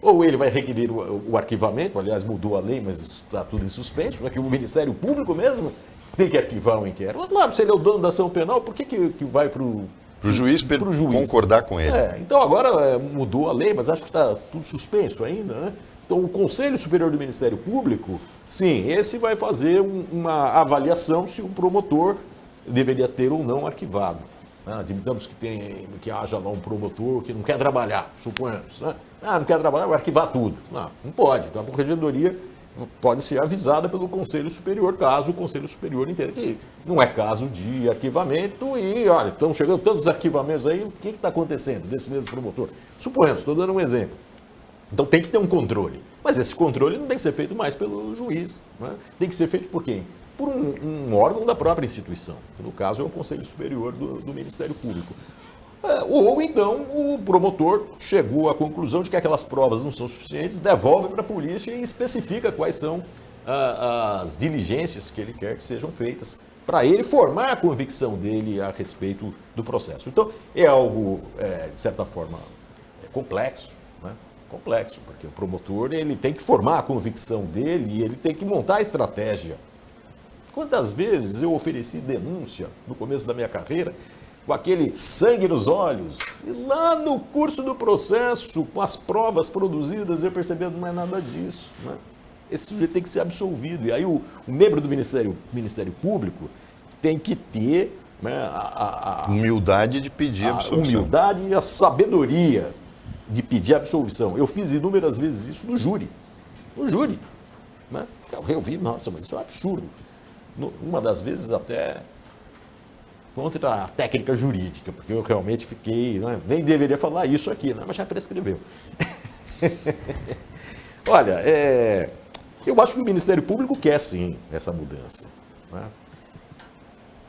Speaker 3: ou ele vai requerer o arquivamento, aliás, mudou a lei, mas está tudo em suspenso, né? Que o Ministério Público mesmo tem que arquivar um inquérito. Mas, claro, se ele é o dono da ação penal, por que vai para o
Speaker 2: juiz concordar com ele?
Speaker 3: Então agora mudou a lei, mas acho que está tudo suspenso ainda, né? Então o Conselho Superior do Ministério Público, sim, esse vai fazer uma avaliação se o promotor deveria ter ou não arquivado. Admitamos que haja lá um promotor que não quer trabalhar, suponhamos. Né? Não quer trabalhar, vai arquivar tudo. Não pode. Então a Corregedoria pode ser avisada pelo Conselho Superior, caso o Conselho Superior entenda que não é caso de arquivamento e, olha, estão chegando tantos arquivamentos aí, o que está acontecendo desse mesmo promotor? Suponhamos, estou dando um exemplo. Então tem que ter um controle. Mas esse controle não tem que ser feito mais pelo juiz. Né? Tem que ser feito por quem? Por um órgão da própria instituição. No caso, é o Conselho Superior do Ministério Público. Ou então o promotor chegou à conclusão de que aquelas provas não são suficientes, devolve para a polícia e especifica quais são as diligências que ele quer que sejam feitas para ele formar a convicção dele a respeito do processo. Então, é algo, de certa forma, complexo. Né? Complexo, porque o promotor ele tem que formar a convicção dele e ele tem que montar a estratégia. Quantas vezes eu ofereci denúncia no começo da minha carreira com aquele sangue nos olhos, e lá no curso do processo, com as provas produzidas, eu percebi que não é nada disso. Né? Esse sujeito tem que ser absolvido. E aí o membro do Ministério Público tem que ter, né, a
Speaker 2: humildade de pedir absolvição.
Speaker 3: A humildade e a sabedoria de pedir absolvição. Eu fiz inúmeras vezes isso no júri. No júri. Né? Eu vi, nossa, mas isso é um absurdo. Uma das vezes até contra a técnica jurídica, porque eu realmente fiquei, né, nem deveria falar isso aqui, né, mas já prescreveu. Olha, Eu acho que o Ministério Público quer sim essa mudança, né?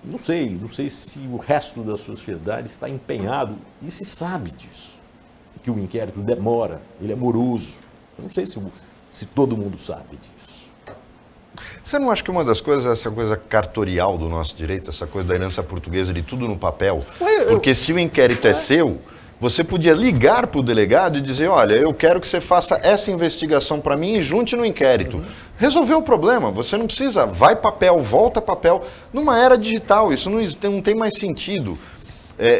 Speaker 3: Não sei se o resto da sociedade está empenhado e se sabe disso, que o inquérito demora, ele é moroso. Eu não sei se todo mundo sabe disso.
Speaker 2: Você não acha que uma das coisas é essa coisa cartorial do nosso direito, essa coisa da herança portuguesa de tudo no papel? Porque se o inquérito é seu, você podia ligar para o delegado e dizer, olha, eu quero que você faça essa investigação para mim e junte no inquérito. Resolveu o problema, você não precisa, vai papel, volta papel. Numa era digital, isso não tem mais sentido.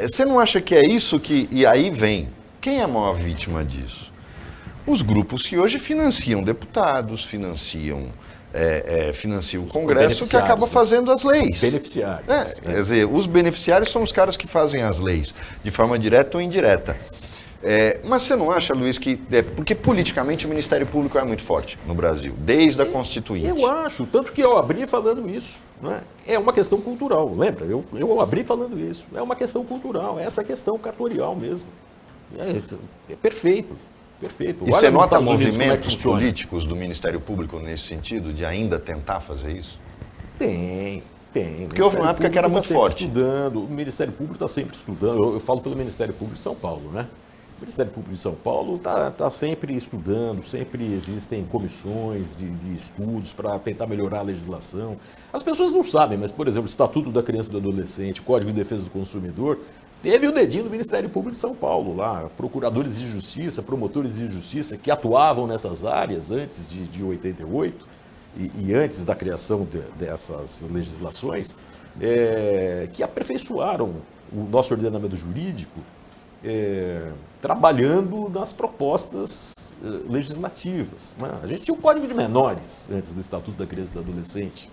Speaker 2: Você não acha que é isso que... E aí vem, quem é a maior vítima disso? Os grupos que hoje financiam deputados, financiam o Congresso, que acaba fazendo as leis.
Speaker 3: Beneficiários.
Speaker 2: Quer dizer, os beneficiários são os caras que fazem as leis, de forma direta ou indireta. Mas você não acha, Luiz, que... porque politicamente o Ministério Público é muito forte no Brasil, desde a Constituinte.
Speaker 3: Eu acho, tanto que eu abri falando isso, né? É uma questão cultural, lembra? Eu abri falando isso. É uma questão cultural, é essa questão cartorial mesmo. É perfeito. Perfeito.
Speaker 2: E você nota movimentos políticos do Ministério Público nesse sentido, de ainda tentar fazer isso?
Speaker 3: Tem.
Speaker 2: Porque houve uma época que era muito forte.
Speaker 3: O Ministério Público está sempre estudando. Eu falo pelo Ministério Público de São Paulo, né? O Ministério Público de São Paulo está sempre estudando, sempre existem comissões de estudos para tentar melhorar a legislação. As pessoas não sabem, mas, por exemplo, o Estatuto da Criança e do Adolescente, Código de Defesa do Consumidor, teve o dedinho do Ministério Público de São Paulo lá, procuradores de justiça, promotores de justiça que atuavam nessas áreas antes de 88 e antes da criação dessas legislações, que aperfeiçoaram o nosso ordenamento jurídico, trabalhando nas propostas legislativas, né? A gente tinha o Código de Menores antes do Estatuto da Criança e do Adolescente.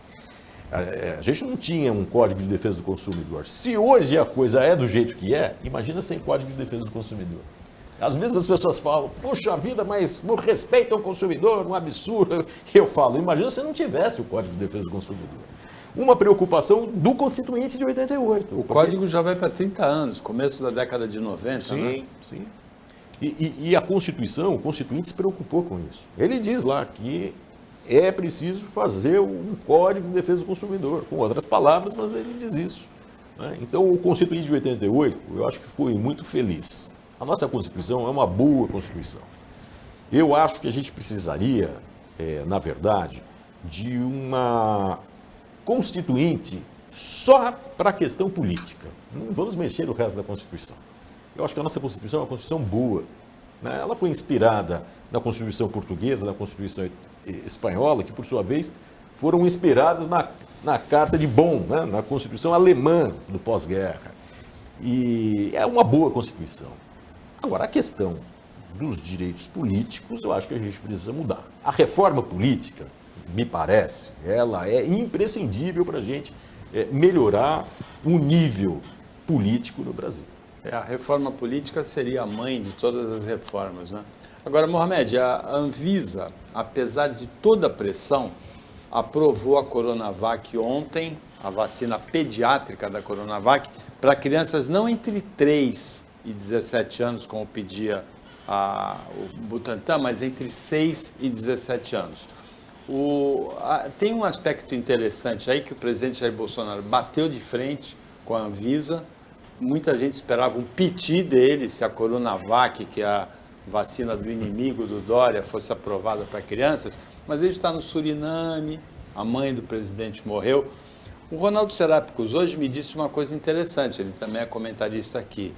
Speaker 3: A gente não tinha um Código de Defesa do Consumidor. Se hoje a coisa é do jeito que é, imagina sem Código de Defesa do Consumidor. Às vezes as pessoas falam, poxa vida, mas não respeitam o consumidor, um absurdo. Eu falo, imagina se não tivesse o Código de Defesa do Consumidor. Uma preocupação do Constituinte de 88.
Speaker 1: O Código já vai para 30 anos, começo da década de 90,
Speaker 3: sim,
Speaker 1: né?
Speaker 3: Sim. E a Constituição, o Constituinte se preocupou com isso. Ele diz lá que é preciso fazer um Código de Defesa do Consumidor, com outras palavras, mas ele diz isso, né? Então, o Constituinte de 88, eu acho que foi muito feliz. A nossa Constituição é uma boa Constituição. Eu acho que a gente precisaria, na verdade, de uma Constituinte só para a questão política. Não vamos mexer no resto da Constituição. Eu acho que a nossa Constituição é uma Constituição boa, né? Ela foi inspirada na Constituição portuguesa, na Constituição espanhola, que por sua vez foram inspiradas na Carta de Bonn, né? Na Constituição alemã do pós-guerra. E é uma boa Constituição. Agora, a questão dos direitos políticos, eu acho que a gente precisa mudar. A reforma política, me parece, ela é imprescindível para a gente melhorar o nível político no Brasil.
Speaker 1: A reforma política seria a mãe de todas as reformas, né? Agora, Mohamed, a Anvisa, apesar de toda a pressão, aprovou a Coronavac ontem, a vacina pediátrica da Coronavac, para crianças não entre 3 e 17 anos, como pedia o Butantan, mas entre 6 e 17 anos. Tem um aspecto interessante aí que o presidente Jair Bolsonaro bateu de frente com a Anvisa. Muita gente esperava um piti dele se a Coronavac, que é a vacina do inimigo do Dória, fosse aprovada para crianças, mas ele está no Suriname, a mãe do presidente morreu. O Ronaldo Serápicos hoje me disse uma coisa interessante, ele também é comentarista aqui,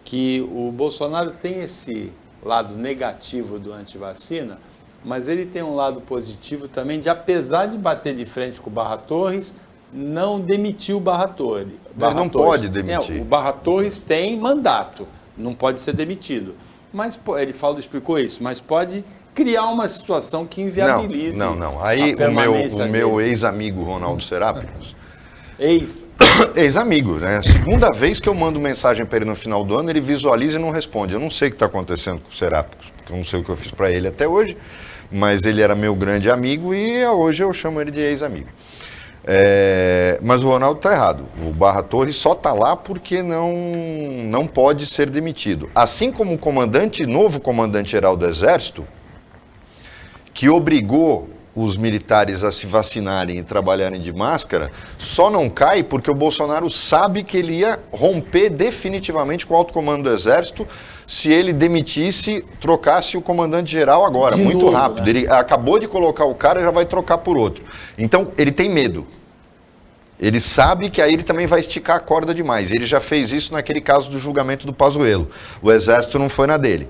Speaker 1: que o Bolsonaro tem esse lado negativo do antivacina, mas ele tem um lado positivo também de, apesar de bater de frente com o Barra Torres, não demitiu o Barra Torres.
Speaker 2: Ele não pode demitir.
Speaker 1: O Barra Torres tem mandato, não pode ser demitido. Mas ele explicou isso, mas pode criar uma situação que inviabilize.
Speaker 2: Não. Aí o meu ex-amigo Ronaldo Serápicos. Ex-amigo, né? Segunda vez que eu mando mensagem para ele no final do ano, ele visualiza e não responde. Eu não sei o que está acontecendo com o Serápicos, porque eu não sei o que eu fiz para ele até hoje, mas ele era meu grande amigo e hoje eu chamo ele de ex-amigo. Mas o Ronaldo está errado. O Barra Torres só está lá porque não pode ser demitido. Assim como o novo comandante-geral do Exército, que obrigou os militares a se vacinarem e trabalharem de máscara, só não cai porque o Bolsonaro sabe que ele ia romper definitivamente com o alto comando do Exército se ele demitisse, trocasse o comandante-geral agora, muito rápido. Né? Ele acabou de colocar o cara e já vai trocar por outro. Então, ele tem medo. Ele sabe que aí ele também vai esticar a corda demais. Ele já fez isso naquele caso do julgamento do Pazuello. O Exército não foi na dele.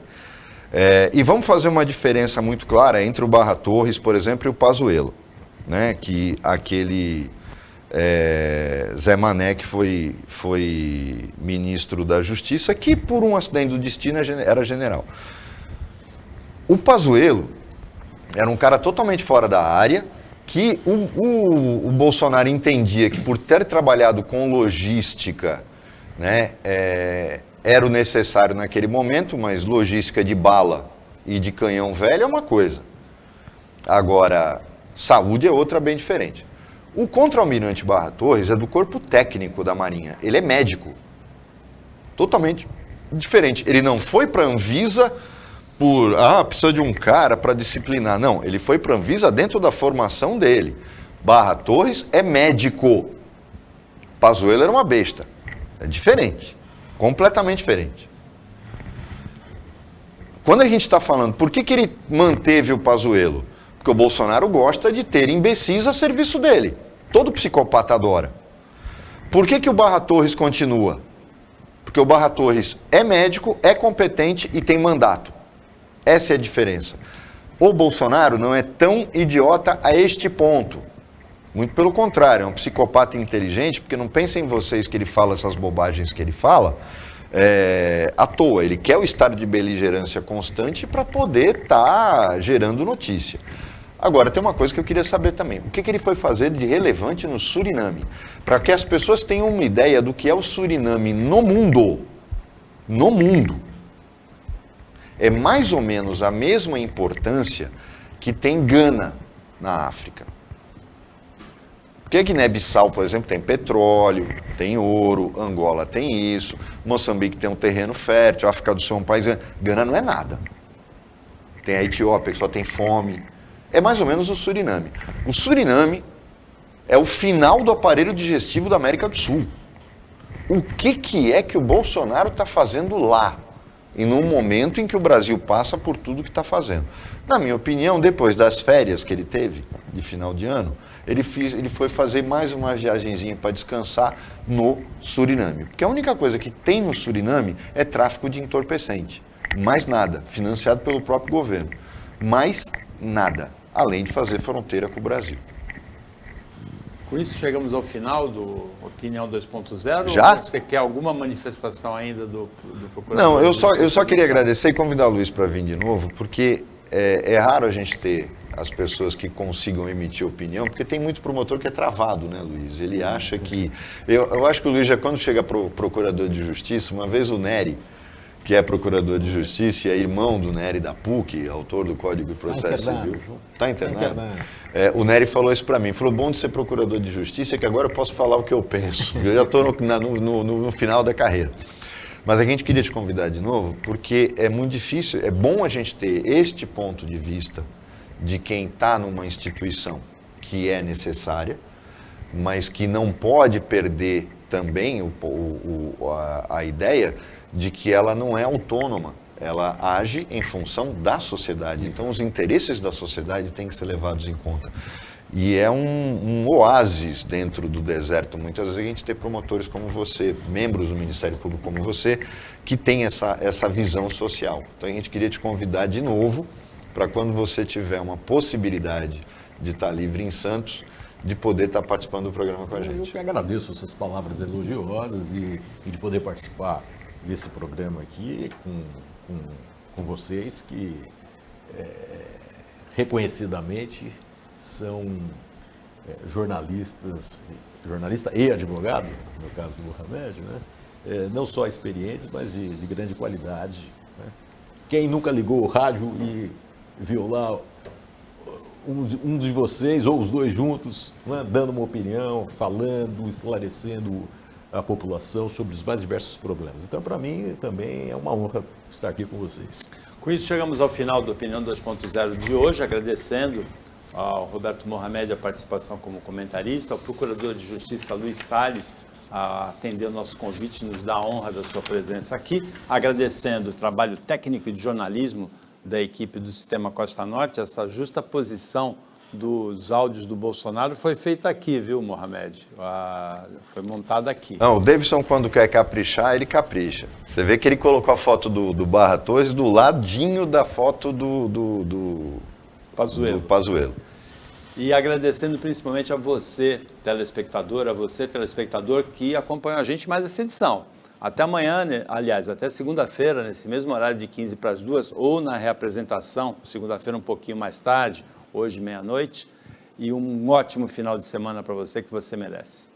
Speaker 2: E vamos fazer uma diferença muito clara entre o Barra Torres, por exemplo, e o Pazuello, né? Que aquele Zé Mané, que foi ministro da Justiça, que por um acidente do destino era general. O Pazuello era um cara totalmente fora da área, que o Bolsonaro entendia que por ter trabalhado com logística, né, era o necessário naquele momento, mas logística de bala e de canhão velho é uma coisa. Agora, saúde é outra bem diferente. O contra-almirante Barra Torres é do corpo técnico da Marinha. Ele é médico. Totalmente diferente. Ele não foi para a Anvisa por, precisa de um cara para disciplinar. Não, ele foi para a Anvisa dentro da formação dele. Barra Torres é médico. Pazuello era uma besta. É diferente. Completamente diferente. Quando a gente está falando, por que ele manteve o Pazuello? Porque o Bolsonaro gosta de ter imbecis a serviço dele. Todo psicopata adora. Por que o Barra Torres continua? Porque o Barra Torres é médico, é competente e tem mandato. Essa é a diferença. O Bolsonaro não é tão idiota a este ponto. Muito pelo contrário, é um psicopata inteligente, porque não pensem em vocês que ele fala essas bobagens que ele fala à toa. Ele quer o estado de beligerância constante para poder estar gerando notícia. Agora, tem uma coisa que eu queria saber também. O que ele foi fazer de relevante no Suriname? Para que as pessoas tenham uma ideia do que é o Suriname no mundo. No mundo. É mais ou menos a mesma importância que tem Gana na África. Porque a Guiné-Bissau, por exemplo, tem petróleo, tem ouro, Angola tem isso, Moçambique tem um terreno fértil, a África do Sul é um país... Gana não é nada. Tem a Etiópia, que só tem fome. É mais ou menos o Suriname. O Suriname é o final do aparelho digestivo da América do Sul. O que é que o Bolsonaro está fazendo lá? E num momento em que o Brasil passa por tudo que está fazendo. Na minha opinião, depois das férias que ele teve, de final de ano, ele foi fazer mais uma viagenzinha para descansar no Suriname. Porque a única coisa que tem no Suriname é tráfico de entorpecente. Mais nada, financiado pelo próprio governo. Mais nada, além de fazer fronteira com o Brasil.
Speaker 1: Com isso, chegamos ao final do Opinião 2.0?
Speaker 2: Já?
Speaker 1: Ou você quer alguma manifestação ainda do procurador?
Speaker 2: Não, eu só queria agradecer e convidar o Luiz para vir de novo, porque é raro a gente ter as pessoas que consigam emitir opinião, porque tem muito promotor que é travado, né, Luiz? Ele acha que... Eu acho que o Luiz, já quando chega para o procurador de justiça, uma vez o Nery, que é procurador de justiça e é irmão do Nery da PUC, autor do Código de Processo Civil. Está internado? O Nery falou isso para mim, falou, bom de ser procurador de justiça é que agora eu posso falar o que eu penso. Eu já estou no final da carreira. Mas a gente queria te convidar de novo, porque é muito difícil, é bom a gente ter este ponto de vista de quem está numa instituição que é necessária, mas que não pode perder também a ideia de que ela não é autônoma, ela age em função da sociedade. Então, os interesses da sociedade têm que ser levados em conta. E é um oásis dentro do deserto. Muitas vezes a gente tem promotores como você, membros do Ministério Público como você, que tem essa visão social. Então, a gente queria te convidar de novo para quando você tiver uma possibilidade de estar livre em Santos, de poder estar participando do programa com a gente.
Speaker 3: Eu que agradeço essas palavras elogiosas e de poder participar desse programa aqui com vocês que reconhecidamente são jornalista e advogado, no caso do Mohamed, né? Não só experientes, mas de grande qualidade. Né? Quem nunca ligou o rádio e viu lá um de vocês, ou os dois juntos, né, dando uma opinião, falando, esclarecendo a população sobre os mais diversos problemas. Então, para mim, também é uma honra estar aqui com vocês.
Speaker 1: Com isso, chegamos ao final do Opinião 2.0 de hoje, agradecendo ao Roberto Mohamed a participação como comentarista, ao Procurador de Justiça Luiz Salles a atender o nosso convite, nos dá a honra da sua presença aqui, agradecendo o trabalho técnico e de jornalismo da equipe do Sistema Costa Norte. Essa justa posição dos áudios do Bolsonaro foi feita aqui, viu, Mohamed? Foi montada aqui.
Speaker 2: Não, o Davidson, quando quer caprichar, ele capricha. Você vê que ele colocou a foto do Barra Torres do ladinho da foto do Pazuello.
Speaker 1: E agradecendo principalmente a você, telespectador, que acompanhou a gente mais essa edição. Até amanhã, aliás, até segunda-feira, nesse mesmo horário de 15 para as 2, ou na reapresentação, segunda-feira um pouquinho mais tarde, hoje meia-noite, e um ótimo final de semana para você que você merece.